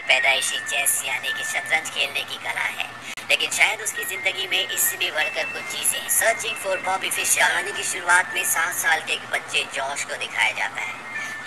पैदाइशी चेस यानी कि शतरंज खेलने की कला है, लेकिन शायद उसकी जिंदगी में इससे भी बढ़कर कुछ चीजें। सर्चिंग फॉर बॉबी फिशर कहानी की शुरुआत में 7 साल के एक बच्चे जॉश को दिखाया जाता है,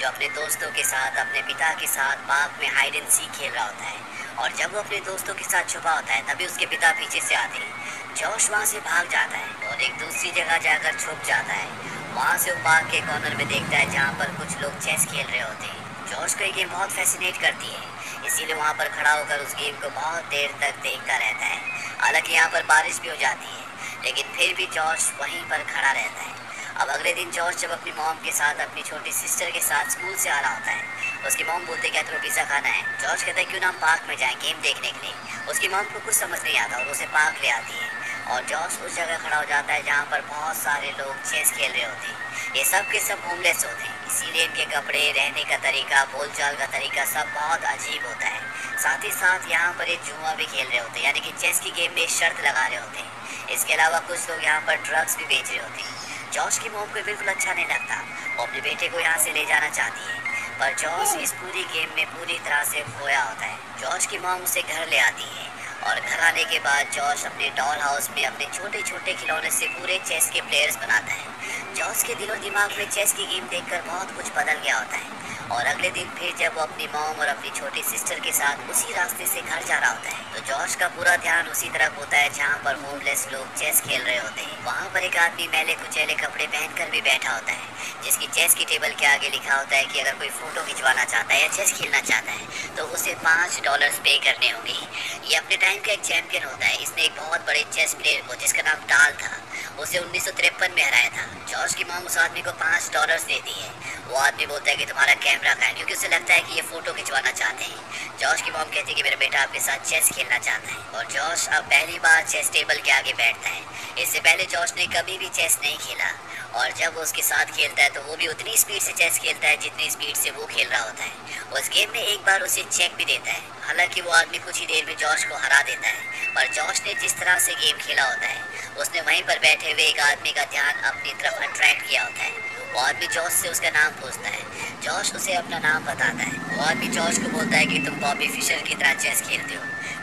जो अपने दोस्तों के साथ अपने पिता के साथ पार्क में हाइड एंड सीक खेल रहा होता है। और जब वो अपने दोस्तों के साथ छुपा होता है, तभी उसके पिता पीछे से आते हैं। जॉश वहाँ से भाग जाता है और एक दूसरी जगह जाकर छुप जाता है। वहाँ से वो पार्क के कॉर्नर में देखता है जहाँ पर कुछ लोग चेस खेल रहे होते हैं। जॉश को ये गेम बहुत फैसिनेट करती है, इसीलिए वहाँ पर खड़ा होकर उस गेम को बहुत देर तक देखता रहता है। हालांकि यहाँ पर बारिश भी हो जाती है, लेकिन फिर भी जॉश वहीं पर खड़ा रहता है। अब अगले दिन जॉश जब अपनी मॉम के साथ अपनी छोटी सिस्टर के साथ स्कूल से आ रहा होता है, उसकी मॉम बोलते क्या तुम्हें पिज़्ज़ा खाना है। जॉश कहता है क्यों ना हम पार्क में जाएं गेम देखने के लिए। उसकी मॉम को कुछ समझ नहीं आता और उसे पार्क ले आती है और जॉश उस जगह खड़ा हो जाता है जहाँ पर बहुत सारे लोग चेस खेल रहे होते हैं। ये सब के सब होमलेस होते हैं, इसीलिए इनके कपड़े, रहने का तरीका, बोलचाल का तरीका सब बहुत अजीब होता है। साथ ही साथ यहाँ पर एक जुआ भी खेल रहे होते हैं, यानी कि चेस की गेम में शर्त लगा रहे होते हैं। इसके अलावा कुछ लोग यहाँ पर ड्रग्स भी बेच रहे होते हैं। जॉश की मॉम को बिल्कुल अच्छा नहीं लगता, वो अपने बेटे को यहाँ से ले जाना चाहती है, पर जॉश इस पूरी गेम में पूरी तरह से खोया होता है। जॉश की मॉम उसे घर ले आती है और घर आने के बाद जॉश अपने डॉल हाउस में अपने छोटे छोटे खिलौने से पूरे चेस के प्लेयर्स बनाता है। जॉश के दिलो दिमाग में चेस की गेम देखकर बहुत कुछ बदल गया होता है और अगले दिन फिर जब वो अपनी मॉम और अपनी छोटी सिस्टर के साथ उसी रास्ते से घर जा रहा होता है, तो जॉश का पूरा ध्यान उसी तरफ होता है जहाँ पर होमलेस लोग चेस खेल रहे होते हैं। वहाँ पर एक आदमी मैले कुचैले कपड़े पहनकर भी बैठा होता है, जिसकी चेस की टेबल के आगे लिखा होता है कि अगर कोई फोटो खिंचवाना चाहता है या चेस खेलना चाहता है तो उसे $5 पे करने होंगे। ये अपने टाइम का एक चैंपियन होता है। इसने एक बहुत बड़े चेस प्लेयर को, जिसका नाम टाल था, उसे 1953 में हराया था। जॉर्ज की मॉम उस आदमी को $5 देती है। वो आदमी बोलता है कि तुम्हारा कैमरा कहाँ है, क्योंकि उसे लगता है कि ये फोटो खिंचवाना चाहते हैं। जॉर्ज की मॉम कहती है कि मेरा बेटा आपके साथ चेस खेलना चाहता है और जॉर्ज अब पहली बार चेस टेबल के आगे बैठता है। इससे पहले जॉर्ज ने कभी भी चेस नहीं खेला और जब वो उसके साथ खेलता है तो वो भी उतनी स्पीड से चेस खेलता है जितनी स्पीड से वो खेल रहा होता है। उस गेम में एक बार उसे चेक भी देता है। हालांकि वो आदमी कुछ ही देर में जॉर्ज को हरा देता है, पर जॉर्ज ने जिस तरह से गेम खेला होता है उसने वहीं पर बैठे हुए एक आदमी का ध्यान अपनी तरफ अट्रैक्ट किया होता है। वो आदमी जॉर्ज से उसका नाम पूछता है। जॉर्ज उसे अपना नाम बताता है। वो आदमी जॉर्ज को बोलता है कि तुम बॉबी फिशर की तरह चेस खेलते हो।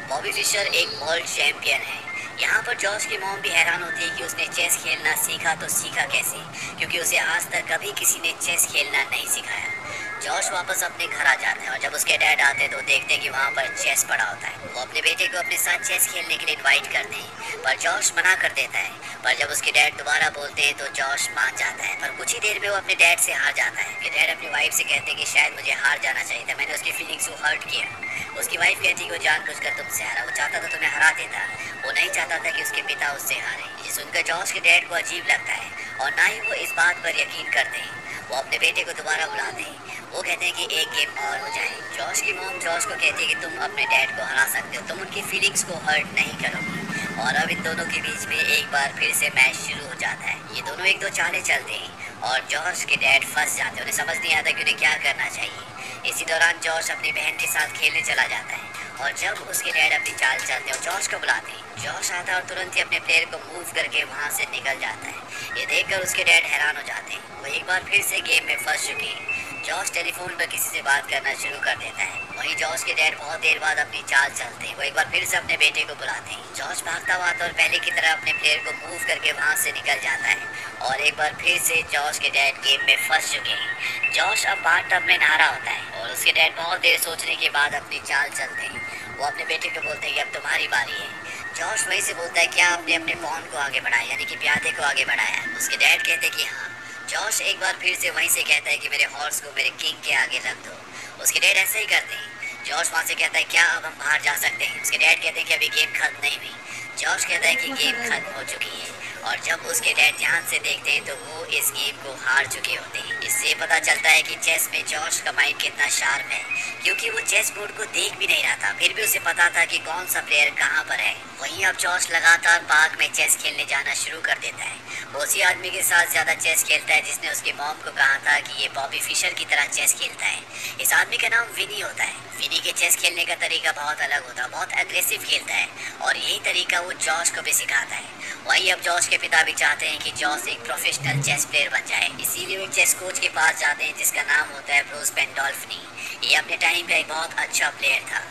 बॉबी फिशर एक वर्ल्ड चैंपियन है। यहाँ पर जॉर्ज की मॉम भी हैरान होती है कि उसने चेस खेलना सीखा तो सीखा कैसे, क्योंकि उसे आज तक कभी किसी ने चेस खेलना नहीं सिखाया। जॉर्ज वापस अपने घर आ जाता है और जब उसके डैड आते हैं तो देखते हैं कि वहाँ पर चेस पड़ा होता है। वो अपने बेटे को अपने साथ चेस खेलने के लिए इनवाइट करते हैं, पर जॉर्ज मना कर देता है। पर जब उसके डैड दोबारा बोलते हैं तो जॉर्ज मान जाता है, पर कुछ ही देर में वो अपने डैड से हार जाता है। कि डैड अपनी वाइफ से कहते हैं कि शायद मुझे हार जाना चाहिए था, मैंने उसकी फीलिंग्स को हर्ट किया। उसकी वाइफ कहती है कि वो जानबूझकर तुमसे हारा, वो चाहता था तुम्हें हरा देता, वो नहीं चाहता था कि उसके पिता उससे हारे। ये सुनकर जॉर्ज के डैड को अजीब लगता है और ना ही वो इस बात पर यकीन करते हैं। वो अपने बेटे को दोबारा बुलाते हैं। वो कहते हैं कि एक गेम और हो जाए। जॉर्ज की मॉम जॉर्ज को कहती है कि तुम अपने डैड को हरा सकते हो, तुम उनकी फीलिंग्स को हर्ट नहीं करोगी। और अब इन दोनों के बीच में एक बार फिर से मैच शुरू हो जाता है। ये दोनों एक दो चालें चलते हैं और जॉर्ज के डैड फंस जाते हैं। उन्हें समझ नहीं आता कि उन्हें क्या करना चाहिए। इसी दौरान जॉर्ज अपनी बहन के साथ खेलने चला जाता है और जब उसके डैड अपनी चाल चलते हैं और जॉर्ज को बुलाते हैं, जॉर्ज आता है और तुरंत ही अपने प्लेयर को मूव करके वहाँ से निकल जाता है। ये देखकर उसके डैड हैरान हो जाते हैं। वो एक बार फिर से गेम में फंस चुके हैं। जॉर्ज टेलीफोन पर किसी से बात करना शुरू कर देता है। वहीं जॉर्ज के डैड बहुत देर बाद अपनी चाल चलते हैं। वो एक बार फिर से अपने बेटे को बुलाते हैं। जॉर्ज भागता हुआ आता और पहले की तरह अपने प्लेयर को मूव करके वहाँ से निकल जाता है और एक बार फिर से जॉर्ज के डैड गेम में फंस चुके हैं। जॉर्ज अब बाथटब में नहा रहा होता है और उसके डैड बहुत देर सोचने के बाद अपनी चाल चलते हैं। वो अपने बेटे को बोलते हैं कि अब तुम्हारी बारी है। जॉर्ज वहीं से बोलता है क्या आपने अपने पॉन को आगे बढ़ाया, यानी कि प्यादे को आगे बढ़ाया। उसके डैड कहते हैं कि हाँ। जॉर्ज एक बार फिर से वहीं से कहता है कि मेरे हॉर्स को मेरे किंग के आगे रख दो। उसके डैड ऐसे ही करते हैं। जॉर्ज वहाँ से कहता है क्या अब हम बाहर जा सकते हैं। उसके डैड कहते हैं कि अभी गेम खत्म नहीं हुई। जॉर्ज कहता है कि गेम खत्म हो चुकी है और जब उसके डैड ध्यान से देखते हैं तो वो इस गेम को हार चुके होते हैं। इससे पता चलता है कि चेस में जॉर्ज का माइंड कितना शार्प है, क्योंकि वो चेस बोर्ड को देख भी नहीं रहा था, फिर भी उसे पता था कि कौन सा प्लेयर कहाँ पर है। वहीं अब जॉर्ज लगातार पार्क में चेस खेलने जाना शुरू कर देता है। वो उसी आदमी के साथ ज्यादा चेस खेलता है जिसने उसकी मॉम को कहा था कि ये बॉबी फिशर की तरह चेस खेलता है। इस आदमी का नाम विनी होता है। विनी के चेस खेलने का तरीका बहुत अलग होता है, बहुत एग्रेसिव खेलता है और यही तरीका वो जॉर्ज को भी सिखाता है। वहीं अब जॉर्ज के पिता भी चाहते हैं कि जॉर्ज एक प्रोफेशनल चेस प्लेयर बन जाए, इसीलिए वो एक चेस कोच के पास जाते हैं जिसका नाम होता है ब्रूस पेंडोल्फनी। ये अपने टाइम का एक बहुत अच्छा प्लेयर था।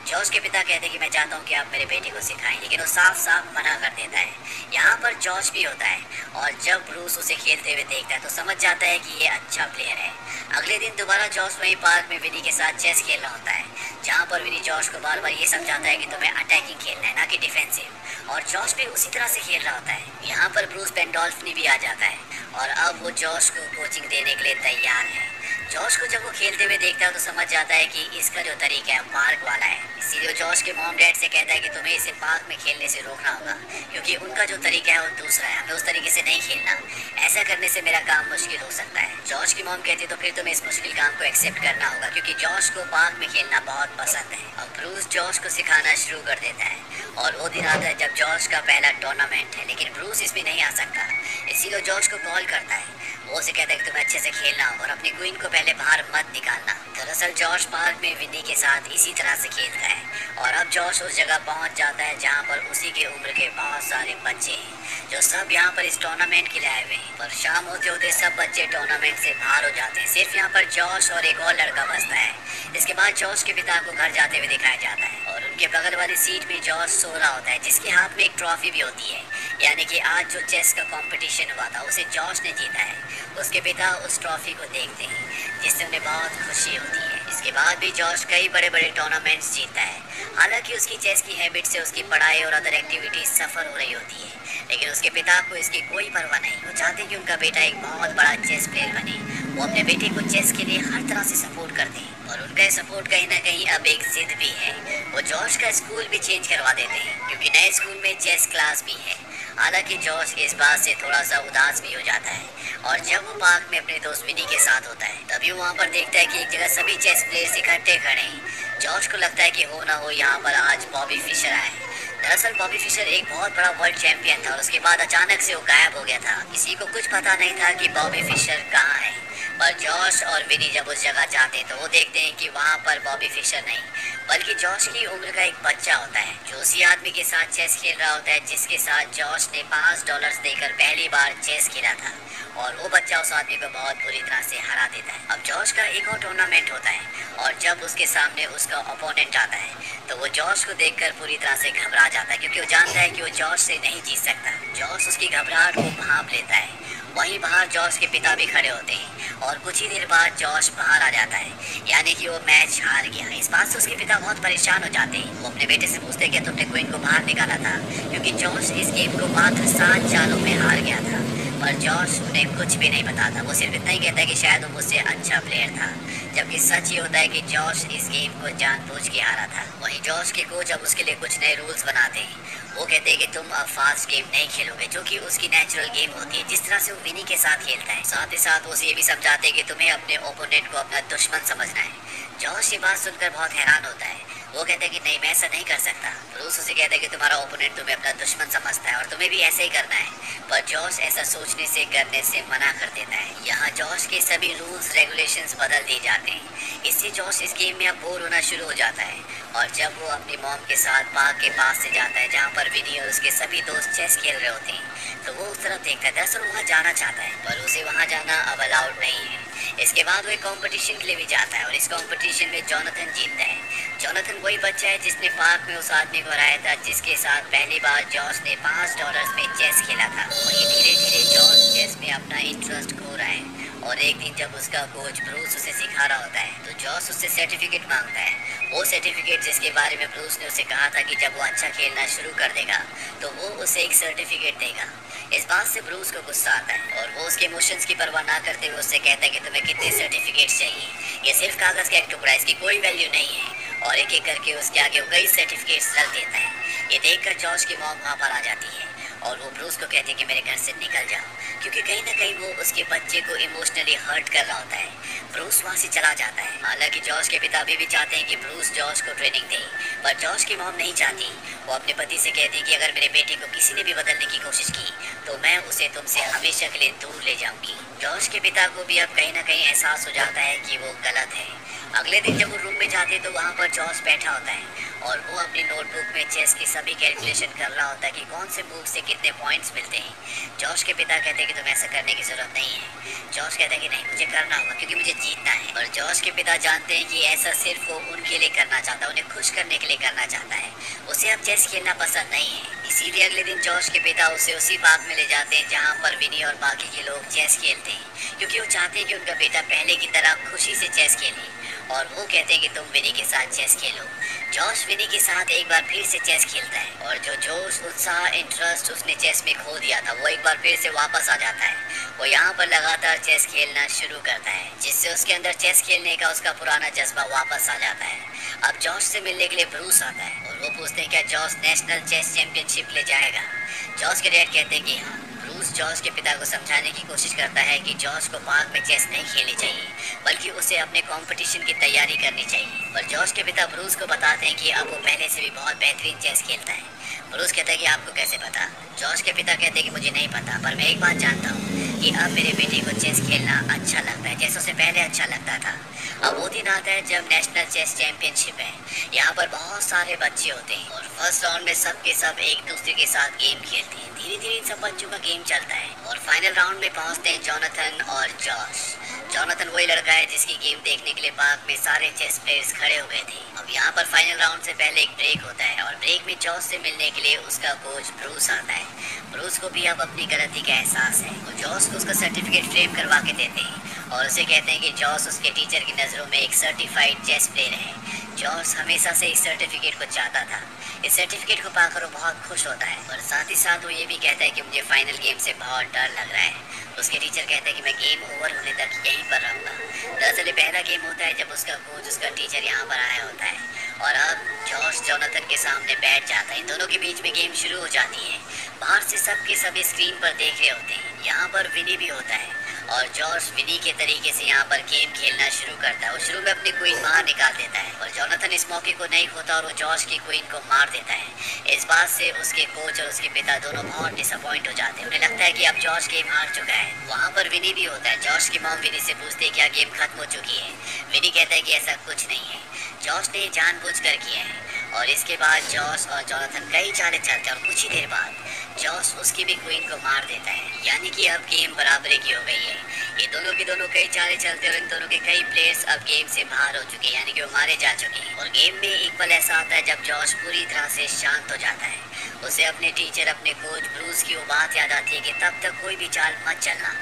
जॉश के पिता कहते हैं कि मैं चाहता हूँ कि आप मेरे बेटे को सिखाएं, लेकिन वो साफ साफ मना कर देता है। यहाँ पर जॉश भी होता है और जब ब्रूस उसे खेलते हुए देखता है तो समझ जाता है कि ये अच्छा प्लेयर है। अगले दिन दोबारा जॉश वही पार्क में विनी के साथ चेस खेल रहा होता है, जहाँ पर विनी जॉश को बार बार ये समझाता है कि तुम्हें अटैकिंग खेलना है, ना कि डिफेंसिव, और जॉश भी उसी तरह से खेल रहा होता है। यहाँ पर ब्रूस पेंडोल्फनी भी आ जाता है और अब वो जॉश को कोचिंग देने के लिए तैयार है। जॉश को जब वो खेलते हुए देखता है तो समझ जाता है कि इसका जो तरीका है पार्क वाला है, इसीलिए जॉश के मॉम डैड से कहता है कि तुम्हें इसे पार्क में खेलने से रोकना होगा, क्योंकि उनका जो तरीका है वो दूसरा है, हमें उस तरीके से नहीं खेलना, ऐसा करने से मेरा काम मुश्किल हो सकता है। जॉश की मॉम कहती है तो फिर तुम्हें इस मुश्किल काम को एक्सेप्ट करना होगा, क्योंकि जॉश को पार्क में खेलना बहुत पसंद है। अब ब्रूस जॉश को सिखाना शुरू कर देता है और वो दिन आता है जब जॉश का पहला टूर्नामेंट है, लेकिन ब्रूस इसमें नहीं आ सकता, इसीलिए जॉश को कॉल करता है। वो उसे कहता है कि तुम्हें अच्छे से खेलना और अपनी क्वीन को पहले बाहर मत निकालना। दरअसल जॉश पार्क में विनी के साथ इसी तरह से खेलता है और अब जॉश उस जगह पहुंच जाता है जहां पर उसी के उम्र के बहुत सारे बच्चे हैं, जो सब यहाँ पर इस टूर्नामेंट के लिए आए हुए हैं। पर शाम होते होते सब बच्चे टूर्नामेंट से बाहर हो जाते हैं, सिर्फ यहाँ पर जॉश और एक और लड़का बचता है। इसके बाद जॉश के पिता को घर जाते हुए दिखाया जाता है और उनके बगल वाली सीट में जॉश सो रहा होता है, जिसके हाथ में एक ट्रॉफी भी होती है, यानी कि आज जो चेस का कंपटीशन हुआ था उसे जॉश ने जीता है। उसके पिता उस ट्रॉफी को देखते हैं, जिससे उन्हें बहुत खुशी होती है। इसके बाद भी जॉश कई बड़े बड़े टूर्नामेंट्स जीतता है। हालांकि उसकी चेस की हैबिट से उसकी पढ़ाई और अदर एक्टिविटीज सफर हो रही होती है, लेकिन उसके पिता को इसकी कोई परवाह नहीं। वो चाहते हैं कि उनका बेटा एक बहुत बड़ा चेस प्लेयर बने। वो अपने बेटे को चेस के लिए हर तरह से सपोर्ट करते हैं और उनका सपोर्ट कहीं ना कहीं अब एक जिद भी है। वो जॉश का स्कूल भी चेंज करवा देते हैं, क्योंकि नए स्कूल में चेस क्लास भी है। हालांकि जॉश इस बात से थोड़ा सा उदास भी हो जाता है और जब वो पार्क में अपने दोस्त विनी के साथ होता है तभी वो वहाँ पर देखता है कि एक जगह सभी चेस प्लेयर्स इकट्ठे खड़े हैं। जॉश को लगता है कि हो ना हो यहाँ पर आज बॉबी फिशर आए। दरअसल बॉबी फिशर एक बहुत बड़ा वर्ल्ड चैंपियन था और उसके बाद अचानक से वो गायब हो गया था। किसी को कुछ पता नहीं था कि बॉबी फिशर कहाँ है, पर जॉश और विनी जब उस जगह जाते हैं तो वो देखते हैं कि वहाँ पर बॉबी फिशर नहीं, बल्कि जॉश की उम्र का एक बच्चा होता है, जो उसी आदमी के साथ चेस खेल रहा होता है जिसके साथ जॉश ने $5 देकर पहली बार चेस खेला था, और वो बच्चा उस आदमी को बहुत बुरी तरह से हरा देता है। अब जॉश का एक और टूर्नामेंट होता है और जब उसके सामने उसका ओपोनेंट आता है तो वो जॉश को देखकर पूरी तरह से घबरा जाता है, क्योंकि वो जानता है कि वो जॉश से नहीं जीत सकता। जॉश उसकी घबराहट को भांप लेता है। वहीं बाहर जॉश के पिता भी खड़े होते हैं और कुछ ही देर बाद जॉश बाहर आ जाता है, यानी कि वो मैच हार गया। इस बात से उसके पिता बहुत परेशान हो जाते हैं। वो अपने बेटे से पूछते हैं कि तुमने क्वीन को बाहर निकाला था, क्योंकि जॉश इस गेम को मात्र 7 चालों में हार गया था। पर जॉश उन्हें कुछ भी नहीं बताता, वो सिर्फ इतना ही कहता है कि शायद वो मुझसे अच्छा प्लेयर था, जबकि सच ये होता है कि जॉश इस गेम को जानबूझ के हारा था। वहीं जॉश के कोच अब उसके लिए कुछ नए रूल्स बनाते हैं। वो कहते हैं कि तुम अब फास्ट गेम नहीं खेलोगे, जो कि उसकी नेचुरल गेम होती है, जिस तरह से वो विनी के साथ खेलता है। साथ ही साथ वो ये भी समझाते हैं कि तुम्हें अपने ओपोनेंट को अपना दुश्मन समझना है। जॉश ये बात सुनकर बहुत हैरान होता है। वो कहते हैं कि नहीं, मैं ऐसा नहीं कर सकता। ब्रूस उसे कहता है कि तुम्हारा ओपोनेंट तुम्हें अपना दुश्मन समझता है और तुम्हें भी ऐसे ही करना है, पर जॉश ऐसा सोचने से करने से मना कर देता है। यहाँ जॉश के सभी रूल्स रेगुलेशंस बदल दिए जाते हैं। इससे जॉश इस गेम में अब बोर होना शुरू हो जाता है और जब वो अपनी मॉम के साथ पार्क के पास से जाता है जहाँ पर विनी और उसके सभी दोस्त चेस खेल रहे होते हैं, तो वो उस तरफ देखता है। दरअसल वहाँ जाना चाहता है, पर उसे वहाँ जाना अब अलाउड नहीं है। इसके बाद वो एक कंपटीशन के लिए भी जाता है और इस कंपटीशन में जोनाथन जीतता है। जोनाथन वही बच्चा है जिसने पार्क में उस आदमी को हराया था जिसके साथ पहली बार जॉश ने $5 में चेस खेला था। वही धीरे धीरे जॉश चेस में अपना इंटरेस्ट खो रहा है और एक दिन जब उसका कोच ब्रूस उसे सिखा रहा होता है तो जॉश उससे सर्टिफिकेट मांगता है। वो सर्टिफिकेट जिसके बारे में ब्रूस ने उसे कहा था कि जब वो अच्छा खेलना शुरू कर देगा तो वो उसे एक सर्टिफिकेट देगा। इस बात से ब्रूस को गुस्सा आता है और वो उसके इमोशंस की परवाह ना करते हुए उससे कहता है कि तुम्हें कितने सर्टिफिकेट चाहिए, ये सिर्फ कागज का एक टुकड़ा है, इसकी कोई वैल्यू नहीं है। और एक एक करके उसके आगे वो कई सर्टिफिकेट्स रख देता है। ये देखकर जॉश की मॉम वहाँ पर आ जाती है और वो ब्रूस को कहती है कि मेरे घर से निकल जाओ, क्योंकि कहीं ना कहीं वो उसके बच्चे को इमोशनली हर्ट कर रहा होता है। ब्रूस वहाँ से चला जाता है। हालांकि जॉश के पिता भी चाहते हैं कि ब्रूस जॉश को ट्रेनिंग दे, पर जॉश की मॉम नहीं चाहती। वो अपने पति से कहती है कि अगर मेरे बेटे को किसी ने भी बदलने की कोशिश की तो मैं उसे तुमसे हमेशा के लिए दूर ले जाऊंगी। जॉश के पिता को भी अब कहीं ना कहीं एहसास हो जाता है कि वो गलत है अगले दिन जब वो रूम में जाते हैं तो वहाँ पर जॉस बैठा होता है और वो अपनी नोटबुक में चेस की सभी कैलकुलेशन कर रहा होता है कि कौन से मूव से कितने पॉइंट्स मिलते हैं। जॉश के पिता कहते हैं कि तुम्हें ऐसा करने की जरूरत नहीं है। जॉश कहता है कि नहीं, मुझे करना होगा क्योंकि मुझे जीतना है। और जॉश के पिता जानते हैं कि ऐसा सिर्फ वो उनके लिए करना चाहता है, उन्हें खुश करने के लिए करना चाहता है। उसे अब चेस खेलना पसंद नहीं है। इसीलिए अगले दिन जॉश के पिता उसे उसी पार्क में ले जाते हैं जहाँ पर विनी और बाकी के लोग चेस खेलते हैं, क्योंकि वो चाहते हैं कि उनका बेटा पहले की तरह खुशी से चेस खेले। और वो कहते हैं कि तुम विनी के साथ चेस खेलो। जॉश विनी के साथ एक बार फिर से चेस खेलता है और जो जोश, उत्साह, इंटरेस्ट उसने चेस में खो दिया था वो एक बार फिर से वापस आ जाता है। वो यहाँ पर लगातार चेस खेलना शुरू करता है, जिससे उसके अंदर चेस खेलने का उसका पुराना जज्बा वापस आ जाता है। अब जॉश से मिलने के लिए ब्रूस आता है और वो पूछते हैं क्या जॉश नेशनल चेस चैंपियनशिप ले जाएगा। जॉश के डैड कहते हैं कि हाँ। ब्रूस जॉश के पिता को समझाने की कोशिश करता है कि जॉश को पार्क में चेस नहीं खेलनी चाहिए, बल्कि उसे अपने कंपटीशन की तैयारी करनी चाहिए। पर जॉश के पिता ब्रूस को बताते हैं कि अब वो पहले से भी बहुत बेहतरीन चेस खेलता है। ब्रूस कहता है कि आपको कैसे पता। जॉश के पिता कहते हैं कि मुझे नहीं पता, पर मैं एक बात जानता हूँ कि अब मेरे बेटे को चेस खेलना अच्छा लगता है, जैसे उसे पहले अच्छा लगता था। अब वो दिन आता है जब नेशनल चेस चैंपियनशिप है। यहाँ पर बहुत सारे बच्चे होते हैं और फर्स्ट राउंड में सब के सब एक दूसरे के साथ गेम खेलते हैं। धीरे धीरे इन सब बच्चों का गेम चलता है और फाइनल राउंड में पहुंचते हैं जोनाथन और जॉश। जोनाथन वही लड़का है जिसकी गेम देखने के लिए पार्क में सारे चेस प्लेयर्स खड़े हो गए थे। अब यहाँ पर फाइनल राउंड से पहले एक ब्रेक होता है और ब्रेक में जॉश से मिलने के लिए उसका कोच ब्रूस आता है। ब्रूस को भी अब अपनी गलती का एहसास है। वो जॉश को उसका सर्टिफिकेट फ्रेम करवा के देते हैं और उसे कहते हैं कि जॉश उसके टीचर की नज़रों में एक सर्टिफाइड चेस प्लेयर है। जॉश हमेशा से इस सर्टिफिकेट को चाहता था। इस सर्टिफिकेट को पाकर वो बहुत खुश होता है और साथ ही साथ वो ये भी कहता है कि मुझे फाइनल गेम से बहुत डर लग रहा है। उसके टीचर कहते हैं कि मैं गेम ओवर होने तक यहीं पर रहूँगा। दरअसल पहला गेम होता है जब उसका कोच, उसका टीचर यहाँ पर आया होता है और अब जॉश जोनाथन के सामने बैठ जाता है। इन दोनों के बीच में गेम शुरू हो जाती है। बाहर से सब के सब स्क्रीन पर देख रहे होते हैं। यहाँ पर विनी भी होता है और जॉश विनी के तरीके से यहाँ पर गेम खेलना शुरू करता है। वो शुरू में अपनी क्वीन बाहर निकाल देता है और जोनाथन इस मौके को नहीं खोता और वो जॉश की क्वीन को मार देता है। इस बात से उसके कोच और उसके पिता दोनों बहुत डिसअपॉइंट हो जाते हैं। उन्हें लगता है कि अब जॉश गेम हार चुका है। वहाँ पर विनी भी होता है। जॉश की मॉम विनी से पूछते हैं क्या गेम खत्म हो चुकी है। विनी कहता है कि ऐसा कुछ नहीं है, जॉश ने जानबूझ कर किया है। और इसके बाद जॉश और जोनाथन कई चालें चलते हैं और कुछ ही देर बाद जॉश उसकी भी क्वीन को मार देता है। यानी कि अब गेम बराबरी की हो गई है। ये दोनों की दोनों कई चालें चलते और इन दोनों के कई प्लेयर्स अब गेम से बाहर हो चुके हैं, यानी कि वो मारे जा चुके हैं। और गेम में एक पल ऐसा आता है जब जॉश पूरी तरह से शांत हो जाता है। उसे अपने टीचर, अपने कोच ब्रूस की वो बात याद आती है कि तब तक कोई भी चाल मत चलना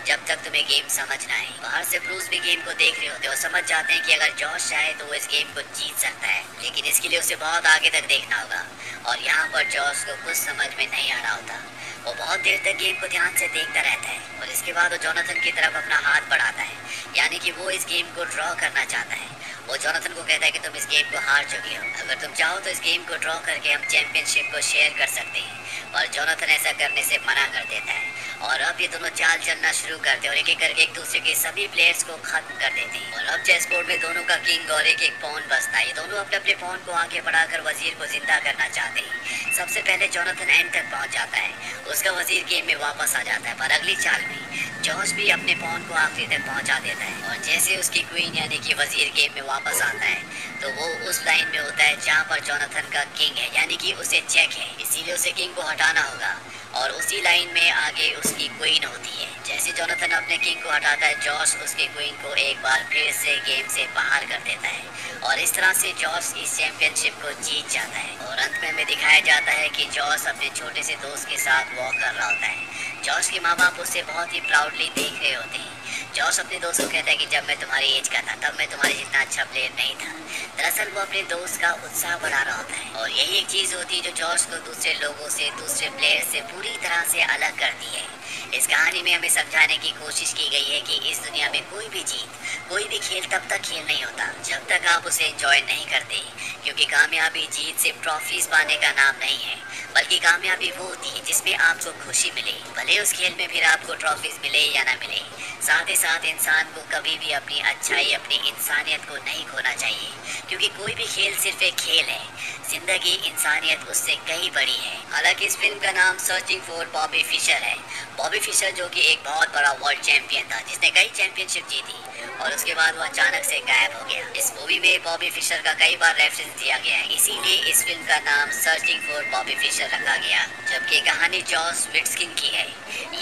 जब तक तुम्हें गेम समझ ना आए। बाहर से ब्रूस भी गेम को देख रहे होते हैं और समझ जाते हैं कि अगर जॉश चाहे तो वो इस गेम को जीत सकता है, लेकिन इसके लिए उसे बहुत आगे तक देखना होगा। और यहाँ पर जॉश को कुछ समझ में नहीं आ रहा होता। वो बहुत देर तक गेम को ध्यान से देखता रहता है और इसके बाद वो जोनाथन की तरफ अपना हाथ बढ़ाता है, यानी कि वो इस गेम को ड्रॉ करना चाहता है। वो जोनाथन को कहता है कि तुम इस गेम को हार चुके हो, अगर तुम चाहो तो इस गेम को ड्रॉ करके हम चैंपियनशिप को शेयर कर सकते हैं। और जोनाथन ऐसा करने से मना कर देता है और अब ये दोनों चाल चलना शुरू करते हैं और एक एक करके एक दूसरे के सभी प्लेयर्स को खत्म कर देते हैं। और अब चेस बोर्ड में दोनों का किंग और एक एक पॉन बचता है। ये दोनों अपने अपने पॉन को आगे बढ़ाकर वजीर को जिंदा करना चाहते हैं। सबसे पहले जोनाथन एंड तक पहुंच जाता है, उसका वजीर गेम में वापस आ जाता है। पर अगली चाल में जॉश भी अपने पॉन को आखिरी तक पहुंचा देता है और जैसे उसकी क्वीन यानी कि वजीर गेम में वापस आता है तो वो उस लाइन में होता है जहाँ पर जोनाथन का किंग है, यानी कि उसे चेक है, इसीलिए उसे किंग को हटाना होगा। और उसी लाइन में आगे उसकी क्वीन होती है। जैसे जोनाथन अपने किंग को हटाता है, जॉश उसकी क्वीन को एक बार फिर से गेम से बाहर कर देता है और इस तरह से जॉश इस चैंपियनशिप को जीत जाता है। और अंत में हमें दिखाया जाता है कि जॉश अपने छोटे से दोस्त के साथ वॉक कर रहा होता है। जॉश के माँ बाप उसे बहुत ही प्राउडली देख रहे होते हैं। जॉश अपने दोस्त को कहता है कि जब मैं तुम्हारी एज का था तब मैं तुम्हारे जितना अच्छा प्लेयर नहीं था। दरअसल वो अपने दोस्त का उत्साह बढ़ा रहा होता है और यही एक चीज होती है जो जॉश को दूसरे लोगों से, दूसरे प्लेयर से पूरी तरह से अलग करती है। इस कहानी में हमें समझाने की कोशिश की गई है कि इस दुनिया में कोई भी जीत, कोई भी खेल तब तक खेल नहीं होता जब तक आप उसे एंजॉय नहीं करते, क्योंकि कामयाबी, जीत सिर्फ ट्रॉफीज पाने का नाम नहीं है, बल्कि कामयाबी वो होती है जिसमें आपको खुशी मिले, भले उस खेल में फिर आपको ट्रॉफीज मिले या ना मिले। साथ ही साथ इंसान को कभी भी अपनी अच्छाई, अपनी इंसानियत को नहीं खोना चाहिए, क्योंकि कोई भी खेल सिर्फ एक खेल है, जिंदगी, इंसानियत उससे कहीं बड़ी है। हालांकि इस फिल्म का नाम सर्चिंग फॉर बॉबी फिशर है। बॉबी फिशर जो कि एक बहुत बड़ा वर्ल्ड चैंपियन था जिसने कई चैंपियनशिप जीती, और उसके बाद वो अचानक से गायब हो गया। इस मूवी में बॉबी फिशर का कई बार रेफरेंस दिया गया है, इसीलिए इस फिल्म का नाम सर्चिंग फॉर बॉबी फिशर रखा गया, जबकि कहानी जॉस विट्स्किन की है।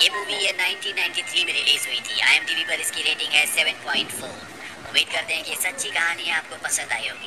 ये मूवी 1993 में रिलीज हुई थी। IMDb पर इसकी रेटिंग है 7.4। उम्मीद करते हैं कि सच्ची कहानी आपको पसंद आई होगी।